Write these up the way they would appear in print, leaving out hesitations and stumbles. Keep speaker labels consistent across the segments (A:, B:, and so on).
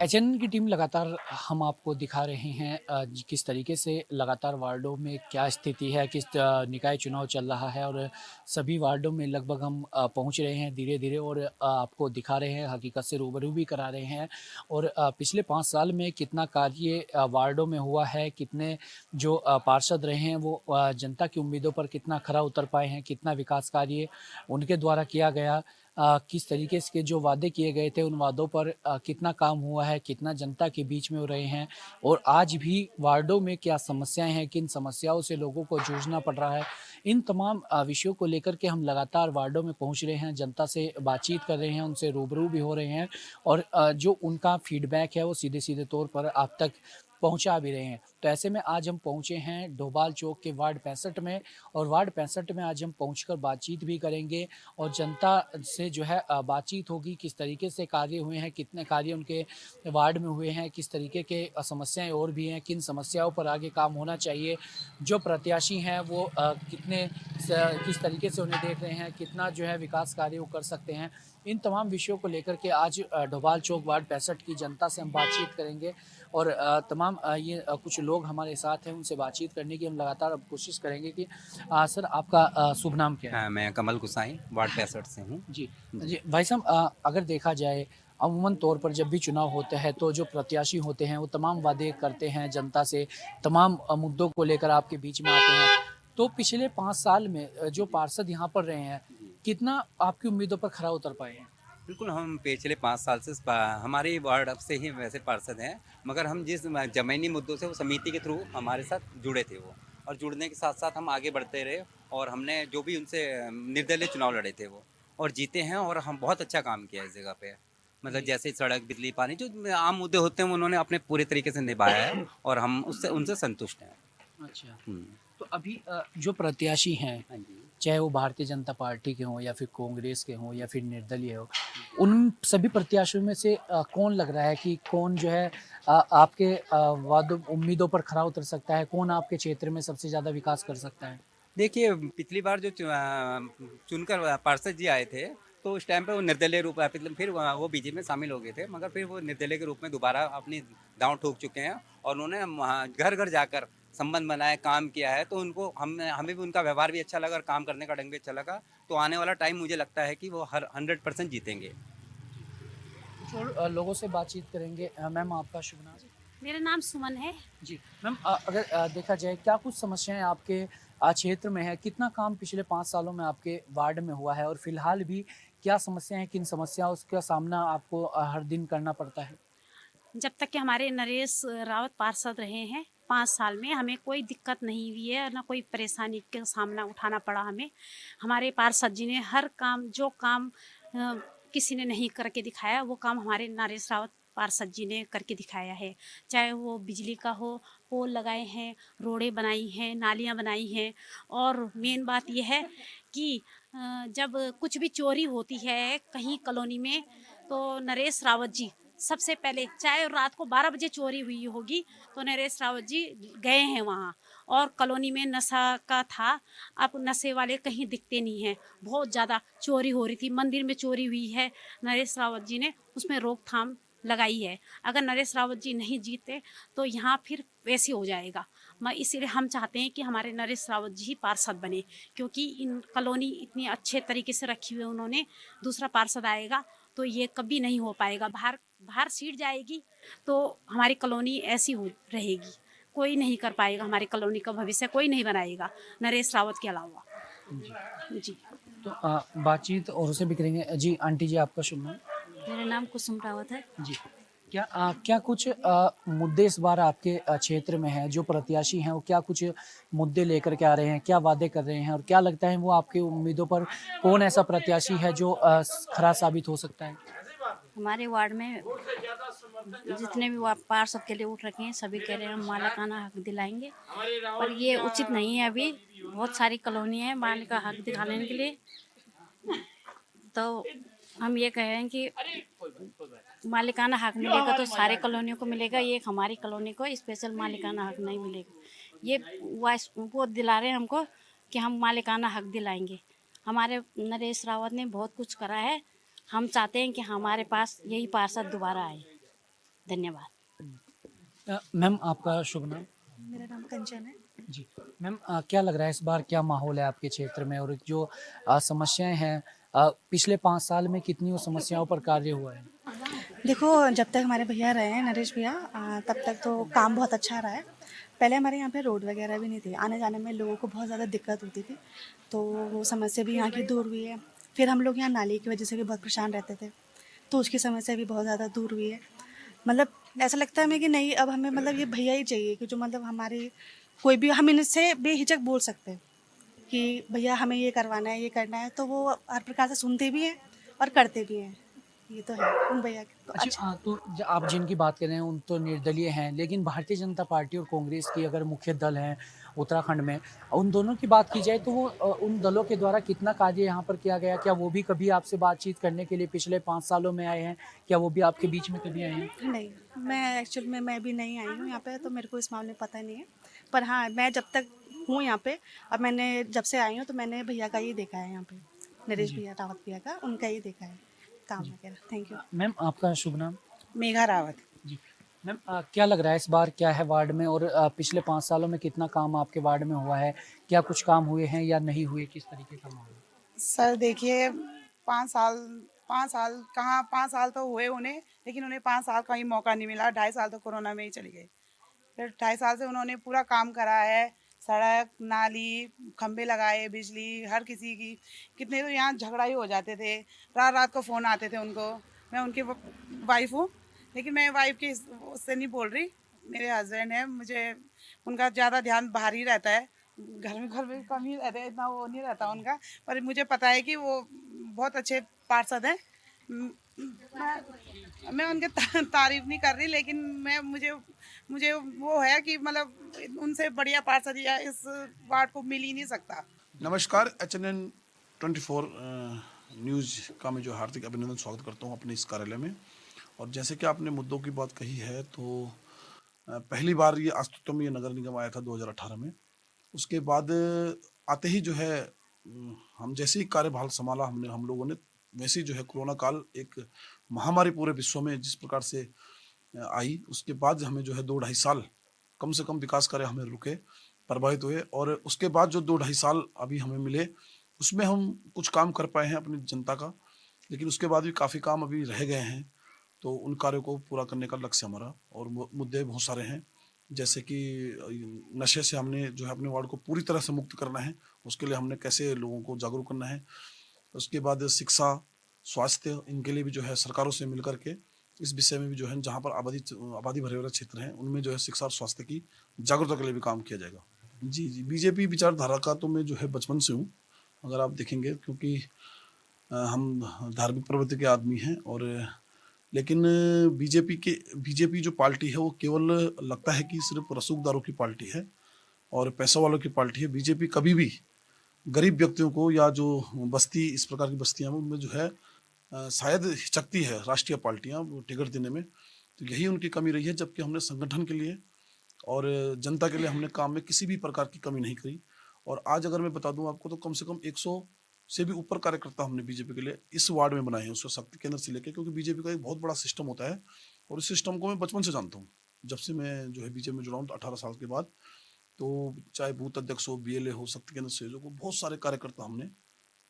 A: HN की team लगातार हम आपको दिखा रहे हैं किस तरीके से लगातार वार्डों में क्या स्थिति है, किस निकाय चुनाव चल रहा है और सभी वार्डों में लगभग हम पहुंच रहे हैं धीरे-धीरे और आपको दिखा रहे हैं, हकीकत से रूबरू भी करा रहे हैं और पिछले 5 साल में कितना कार्य वार्डों में हुआ है, कितने जो पार्षद रहे हैं वो जनता की उम्मीदों पर कितना खरा उतर पाए हैं, कितना विकास कार्य उनके द्वारा किया गया, किस तरीके से के जो वादे किए गए थे उन वादों पर कितना काम हुआ है, कितना जनता के बीच में हो रहे हैं और आज भी वार्डों में क्या समस्याएं हैं, किन समस्याओं से लोगों को जूझना पड़ रहा है। इन तमाम विषयों को लेकर के हम लगातार वार्डों में पहुंच रहे हैं, जनता से बातचीत कर रहे हैं, उनसे रूबरू भी हो रहे हैं और जो उनका फीडबैक है वो सीधे-सीधे तौर पर आप तक पहुंचा भी रहे हैं। तो ऐसे में आज हम पहुंचे हैं डोभाल चौक के वार्ड 65 में और वार्ड 65 में आज हम पहुंचकर बातचीत भी करेंगे और जनता से जो है बातचीत होगी, किस तरीके से कार्य हुए हैं, कितने कार्य उनके वार्ड में हुए हैं, किस तरीके के समस्याएं और भी हैं, किन समस्याओं पर आगे काम होना चाहिए, जो प्रत्याशी हैं वो किस तरीके से उन्हें देख रहे हैं, कितना जो है विकास कार्य वो कर सकते हैं। इन तमाम विषयों को लेकर के आज डोभाल चौक वार्ड 65 की जनता से हम बातचीत करेंगे और तमाम कुछ लोग हमारे साथ हैं, उनसे बातचीत करने की हम लगातार अब कोशिश करेंगे कि सर आपका शुभ नाम क्या है?
B: हाँ, मैं कमल गुसाई वार्ड 65 से हूँ।
A: जी।
B: जी।
A: जी, भाई साहब अगर देखा जाए अमूमन तौर पर जब भी चुनाव होते हैं तो जो प्रत्याशी होते हैं वो तमाम वादे करते हैं जनता से, तमाम मुद्दों को लेकर आपके बीच में आते हैं। तो पिछले 5 साल में जो
B: जी,
A: पार्षद यहाँ पर रहे हैं,
B: जी।
A: कितना आपकी उम्मीदों पर खरा उतर पाए हैं?
B: बिल्कुल, हम पिछले 5 साल से हमारे वार्ड से ही वैसे पार्षद हैं, मगर हम जिस ज़मीनी मुद्दों से वो समिति के थ्रू हमारे साथ जुड़े थे वो, और जुड़ने के साथ-साथ हम आगे बढ़ते रहे और हमने जो भी उनसे निर्दलीय चुनाव लड़े थे वो और जीते हैं, और हम बहुत अच्छा काम किया है इस जगह पे। मतलब
A: जी।
B: जैसे सड़क, बिजली, पानी, जो आम मुद्दे होते हैं, वो उन्होंने अपने पूरे तरीके से निभाया है और हम उससे उनसे संतुष्ट हैं।
A: अच्छा।
B: हुँ।
A: तो अभी जो प्रत्याशी हैं,
B: हाँ जी।
A: चाहे वो भारतीय जनता पार्टी के हों या फिर कांग्रेस के हों या फिर निर्दलीय हो,
B: जी।
A: उन सभी प्रत्याशियों में से कौन लग रहा है कि कौन जो है आपके वादों उम्मीदों पर खरा उतर सकता है? कौन आपके क्षेत्र में सबसे ज़्यादा विकास कर सकता है?
B: देखिए, पिछली बार जो चुनकर पार्षद जी आए थे, तो उस टाइम पे वो निर्दलीय रूप फिर वो बीजेपी में शामिल हो गए थे, मगर फिर वो निर्दलीय के रूप में दोबारा अपनी दांव ठोक चुके हैं और उन्होंने घर-घर जाकर संबंध बनाए, काम किया है, तो उनको हमें भी उनका व्यवहार भी अच्छा लगा और काम करने का ढंग भी अच्छा लगा। तो आने वाला टाइम मुझे लगता है कि वो हर 100% जीतेंगे।
A: कुछ और लोगों से बातचीत करेंगे। मैम आपका शुभ नाम?
C: मेरा नाम सुमन है।
A: जी, मैम अगर देखा जाए क्या कुछ समस्याएँ आपके क्षेत्र में है? कितना काम पिछले 5 सालों में आपके वार्ड में हुआ है और फिलहाल भी क्या समस्याएँ हैं? किन समस्याओं का सामना आपको हर दिन करना पड़ता है?
C: जब तक कि हमारे नरेश रावत पार्षद रहे हैं 5 साल में हमें कोई दिक्कत नहीं हुई है, ना कोई परेशानी का सामना उठाना पड़ा हमें। हमारे पार्षद जी ने हर काम जो काम किसी ने नहीं करके दिखाया वो काम हमारे नरेश रावत पार्षद जी ने करके दिखाया है। चाहे वो बिजली का हो, पोल लगाए हैं, रोडें बनाई हैं, नालियाँ बनाई हैं और मेन बात ये है कि जब कुछ भी चोरी होती है कहीं कॉलोनी में तो नरेश रावत जी सबसे पहले चाहे रात को 12 बजे चोरी हुई होगी तो नरेश रावत जी गए हैं वहाँ और कॉलोनी में नशा का था। अब नशे वाले कहीं दिखते नहीं हैं, बहुत ज़्यादा चोरी हो रही थी, मंदिर में चोरी हुई है। नरेश रावत जी ने उसमें रोकथाम लगाई है। अगर नरेश रावत जी नहीं जीते तो यहाँ फिर वैसे हो जाएगा। मैं इसीलिए हम चाहते हैं कि हमारे नरेश रावत जी ही पार्षद बने, क्योंकि इन कॉलोनी इतनी अच्छे तरीके से रखी हुई है उन्होंने। दूसरा पार्षद आएगा तो ये कभी नहीं हो पाएगा। बाहर बाहर सीट जाएगी तो हमारी कॉलोनी ऐसी हो रहेगी, कोई नहीं कर पाएगा। हमारी कॉलोनी का भविष्य कोई नहीं बनाएगा नरेश रावत के अलावा।
A: जी।
C: जी।
A: तो बातचीत औरों से भी करेंगे। जी, आंटी जी आपका शुभ नाम?
D: मेरा नाम कुसुम रावत है।
A: जी। क्या कुछ मुद्दे इस बार आपके क्षेत्र में हैं, जो प्रत्याशी हैं वो क्या कुछ मुद्दे लेकर के आ रहे हैं, क्या वादे कर रहे हैं और क्या लगता है वो आपकी उम्मीदों पर कौन ऐसा प्रत्याशी है जो खरा साबित हो सकता है?
D: हमारे वार्ड में जितने भी पार्षद के लिए उठ रखे हैं सभी कह रहे हैं हम मालिकाना हक दिलाएंगे, पर ये उचित नहीं है। अभी बहुत सारी कॉलोनी है मालिक का हक दिलाने के लिए, तो हम ये कह रहे हैं कि मालिकाना हक मिलेगा तो सारे कॉलोनियों को मिलेगा, ये एक हमारी कॉलोनी को स्पेशल मालिकाना हक नहीं मिलेगा। ये वो दिला रहे हैं हमको कि हम मालिकाना हक दिलाएंगे। हमारे नरेश रावत ने बहुत कुछ करा है, हम चाहते हैं कि हमारे पास यही पार्षद दोबारा आए। धन्यवाद।
A: मैम आपका शुभ नाम?
E: मेरा नाम कंचन है।
A: जी। मैम क्या लग रहा है इस बार क्या माहौल है आपके क्षेत्र में और जो समस्याएँ हैं पिछले 5 साल में कितनी उन समस्याओं पर कार्य हुआ है?
E: देखो, जब तक हमारे भैया रहे हैं नरेश भैया, तब तक तो काम बहुत अच्छा रहा है। पहले हमारे यहाँ पे रोड वगैरह भी नहीं थी, आने जाने में लोगों को बहुत ज़्यादा दिक्कत होती थी, तो वो समस्या भी यहाँ की दूर हुई है। फिर हम लोग यहाँ नाली की वजह से भी बहुत परेशान रहते थे, तो उसकी समस्या भी बहुत ज़्यादा दूर हुई है। मतलब ऐसा लगता है हमें कि नहीं, अब हमें मतलब ये भैया ही चाहिए कि जो मतलब हमारी कोई भी, हम इनसे बेहिचक बोल सकते हैं कि भैया हमें ये करवाना है, ये करना है, तो वो हर प्रकार से सुनते भी हैं और करते भी हैं। ये तो है उन भैया के तो
A: अच्छा
E: अच्छा।
A: तो आप जिनकी बात कर रहे हैं उन तो निर्दलीय हैं, लेकिन भारतीय जनता पार्टी और कांग्रेस की अगर मुख्य दल हैं उत्तराखंड में, उन दोनों की बात की जाए तो वो उन दलों के द्वारा कितना कार्य यहाँ पर किया गया? क्या वो भी कभी आपसे बातचीत करने के लिए पिछले 5 सालों में आए हैं? क्या वो भी आपके बीच में कभी आए हैं?
E: नहीं, मैं एक्चुअल में मैं भी नहीं आई हूँ यहाँ पे, तो मेरे को इस मामले में पता नहीं है। पर हाँ, मैं जब तक हूँ यहाँ पे, अब मैंने जब से आई हूँ तो मैंने भैया का ही देखा है यहाँ पे, नरेश
A: जी,
E: भैया, रावत भैया का, उनका ही देखा है काम
A: जी।
E: वगैरह। Thank you.
A: मैम आपका शुभ नाम?
F: मेघा रावत।
A: जी। मैम क्या लग रहा है इस बार क्या है वार्ड में और पिछले 5 सालों में कितना काम आपके वार्ड में हुआ है? क्या कुछ काम हुए हैं या नहीं हुए? किस तरीके का माहौल है?
F: सर देखिए, 5 साल, 5 साल कहाँ, 5 साल तो हुए उन्हें, लेकिन उन्हें 5 साल का ही मौका नहीं मिला। 2.5 साल तो कोरोना में ही चली गई। फिर 2.5 साल से उन्होंने पूरा काम करा है, सड़क, नाली, खंबे लगाए, बिजली, हर किसी की। कितने तो यहाँ झगड़ा ही हो जाते थे, रात रात को फ़ोन आते थे उनको। मैं उनकी वाइफ हूँ, लेकिन मैं वाइफ की उससे नहीं बोल रही, मेरे हस्बैंड है। मुझे उनका ज़्यादा ध्यान बाहर ही रहता है, घर में कम ही रहते हैं, इतना वो नहीं रहता उनका। पर मुझे पता है कि वो बहुत अच्छे पार्षद हैं। मैं उनके तारीफ नहीं कर रही, लेकिन मैं मुझे मुझे वो है कि मतलब उनसे बढ़िया पार्षद या इस वार्ड को मिल ही नहीं सकता।
G: नमस्कार, HNN 24 न्यूज़ का मैं जो हार्दिक अभिनंदन स्वागत करता हूँ अपने इस कार्यालय में। और जैसे कि आपने मुद्दों की बात कही है, तो पहली बार ये अस्तित्व में ये नगर निगम आया था 2018 में। उसके बाद आते ही जो है हम जैसे ही कार्यभार संभाला हम लोगों ने, वैसे ही जो है कोरोना काल एक महामारी पूरे विश्व में जिस प्रकार से आई, उसके बाद हमें जो है 2-2.5 साल कम से कम विकास कार्य हमें रुके, प्रभावित हुए। और उसके बाद जो 2-2.5 साल अभी हमें मिले, उसमें हम कुछ काम कर पाए हैं अपनी जनता का, लेकिन उसके बाद भी काफ़ी काम अभी रह गए हैं। तो उन कार्यों को पूरा करने का लक्ष्य हमारा, और मुद्दे बहुत सारे हैं, जैसे कि नशे से हमने जो है अपने वार्ड को पूरी तरह से मुक्त करना है, उसके लिए हमने कैसे लोगों को जागरूक करना है। उसके बाद शिक्षा, स्वास्थ्य, इनके लिए भी जो है सरकारों से मिल करके इस विषय में भी जो है जहाँ पर आबादी भरे हुए क्षेत्र हैं उनमें जो है शिक्षा और स्वास्थ्य की जागरूकता के लिए भी काम किया जाएगा। जी जी, बीजेपी विचारधारा का तो मैं जो है बचपन से हूँ, अगर आप देखेंगे, क्योंकि हम धार्मिक प्रवृत्ति के आदमी हैं। और लेकिन बीजेपी जो पार्टी है वो केवल लगता है कि सिर्फ रसूखदारों की पार्टी है और पैसा वालों की पार्टी है। बीजेपी कभी भी गरीब व्यक्तियों को या जो बस्ती, इस प्रकार की बस्तियां हैं उनमें जो है शायद हिचकती है राष्ट्रीय पार्टियां वो टिकट देने में, तो यही उनकी कमी रही है। जबकि हमने संगठन के लिए और जनता के लिए हमने काम में किसी भी प्रकार की कमी नहीं करी। और आज अगर मैं बता दूं आपको, तो कम से कम 100 से भी ऊपर कार्यकर्ता हमने बीजेपी के लिए इस वार्ड में बनाए हैं, उसको शक्ति केंद्र से लेकर, क्योंकि बीजेपी का एक बहुत बड़ा सिस्टम होता है और इस सिस्टम को मैं बचपन से जानता हूँ। जब से मैं जो है बीजेपी में जुड़ा हूँ, तो 18 साल के बाद, तो चाहे बूथ अध्यक्ष हो, BLA हो, शक्ति केंद्र संयोजक हो, बहुत सारे कार्यकर्ता हमने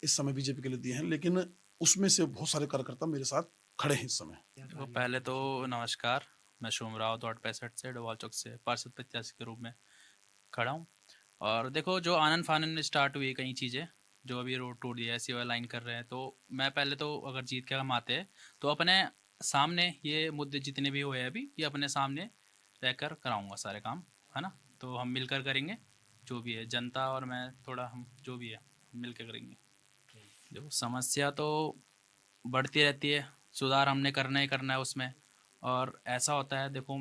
G: इस समय बीजेपी के लिए दिए हैं। लेकिन उसमें से बहुत सारे कार्यकर्ता मेरे साथ खड़े हैं इस समय।
H: देखो पहले तो नमस्कार, मैं शुभम रावत वार्ड 65 से डोवाल चौक से पार्षद प्रत्याशी के रूप में खड़ा हूँ। और देखो जो आनन फानन में स्टार्ट हुई कई चीज़ें, जो अभी रोड टूट दिया है, सिविल लाइन कर रहे हैं, तो मैं पहले तो अगर जीत के हम आते हैं तो अपने सामने ये मुद्दे जितने भी हुए हैं अभी, ये अपने सामने रहकर कराऊंगा सारे काम, है ना। तो हम मिलकर करेंगे, जो भी है जनता और मैं, थोड़ा हम जो भी है मिलकर करेंगे। देखो समस्या तो बढ़ती रहती है, सुधार हमने करना ही करना है उसमें। और ऐसा होता है, देखो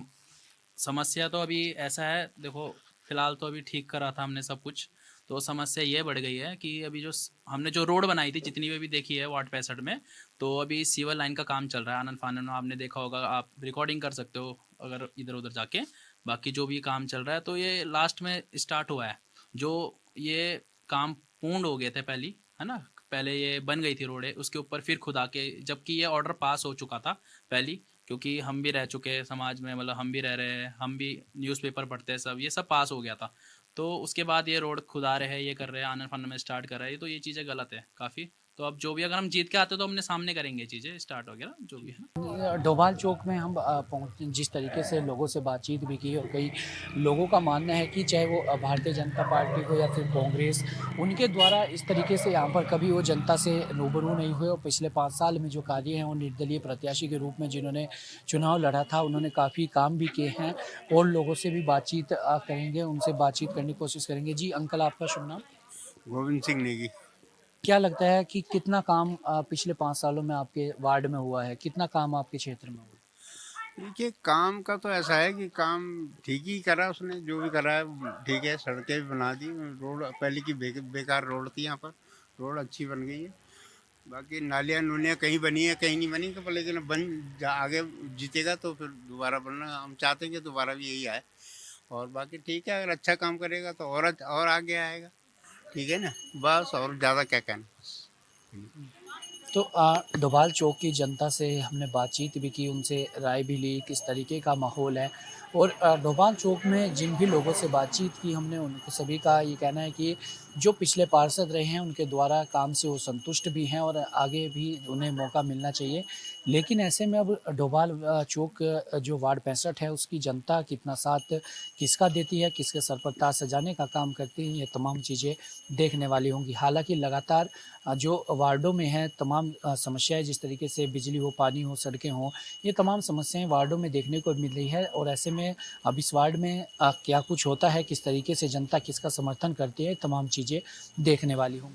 H: समस्या तो अभी ऐसा है, देखो फिलहाल तो अभी ठीक करा था हमने सब कुछ, तो समस्या ये बढ़ गई है कि अभी जो हमने जो रोड बनाई थी जितनी भी अभी देखी है वार्ड 65 में, तो अभी सिविल लाइन का काम चल रहा है आनंद फानन में, आपने देखा होगा, आप रिकॉर्डिंग कर सकते हो अगर इधर उधर जाके। बाकी जो भी काम चल रहा है, तो ये लास्ट में स्टार्ट हुआ है, जो ये काम पूर्ण हो गए थे पहली, है ना। पहले ये बन गई थी रोडें, उसके ऊपर फिर खुदा के, जबकि ये ऑर्डर पास हो चुका था पहली, क्योंकि हम भी रह चुके हैं समाज में, मतलब हम भी रह रहे हैं, हम भी न्यूज़पेपर पढ़ते हैं, सब ये सब पास हो गया था। तो उसके बाद ये रोड खुदा रहे हैं, ये कर रहे हैं, आनन फानन में स्टार्ट कर रहे हैं, तो ये चीज़ें गलत है काफ़ी। तो अब जो भी अगर हम जीत के आते तो अपने सामने करेंगे चीज़ें स्टार्ट वगैरह जो भी है।
A: डोभाल चौक में हम पहुँच जिस तरीके से लोगों से बातचीत भी की और कई लोगों का मानना है कि चाहे वो भारतीय जनता पार्टी हो या फिर कांग्रेस, उनके द्वारा इस तरीके से यहाँ पर कभी वो जनता से रूबरू नहीं हुए और पिछले 5 साल में जो कार्य हैं वो निर्दलीय प्रत्याशी के रूप में जिन्होंने चुनाव लड़ा था, उन्होंने काफ़ी काम भी किए हैं और लोगों से भी बातचीत करेंगे, उनसे बातचीत करने की कोशिश करेंगे। जी अंकल, आपका शुभ नाम?
I: गोविंद सिंह नेगी।
A: क्या लगता है कि कितना काम पिछले 5 सालों में आपके वार्ड में हुआ है? कितना काम आपके क्षेत्र में हुआ?
I: देखिए, काम का तो ऐसा है कि काम ठीक ही करा उसने, जो भी करा है ठीक है। सड़कें भी बना दी, रोड पहले की बेकार रोड थी, यहाँ पर रोड अच्छी बन गई है। बाकी नालियाँ नूलियाँ कहीं बनी है कहीं नहीं बनी, तो लेकिन आगे जीतेगा तो फिर दोबारा बनना हम चाहते हैं कि दोबारा भी यही आए। और बाकी ठीक है, अगर अच्छा काम करेगा तो और आगे आएगा। ठीक है ना, बस और ज़्यादा क्या कहना।
A: तो डोभाल चौक की जनता से हमने बातचीत भी की, उनसे राय भी ली, किस तरीके का माहौल है और डोभाल चौक में जिन भी लोगों से बातचीत की हमने, उनको सभी का ये कहना है कि जो पिछले पार्षद रहे हैं, उनके द्वारा काम से वो संतुष्ट भी हैं और आगे भी उन्हें मौका मिलना चाहिए। लेकिन ऐसे में अब डोभाल चौक जो वार्ड 65 है, उसकी जनता कितना साथ किसका देती है, किसके सर पर ताज सजाने का काम करती है, ये तमाम चीज़ें देखने वाली होंगी। हालाँकि लगातार जो वार्डों में है तमाम समस्याएं, जिस तरीके से बिजली हो, पानी हो, सड़कें हों, ये तमाम समस्याएं वार्डों में देखने को मिल रही है और ऐसे में अब इस वार्ड में क्या कुछ होता है, किस तरीके से जनता किसका समर्थन करती है, तमाम चीज़ें देखने वाली होंगी।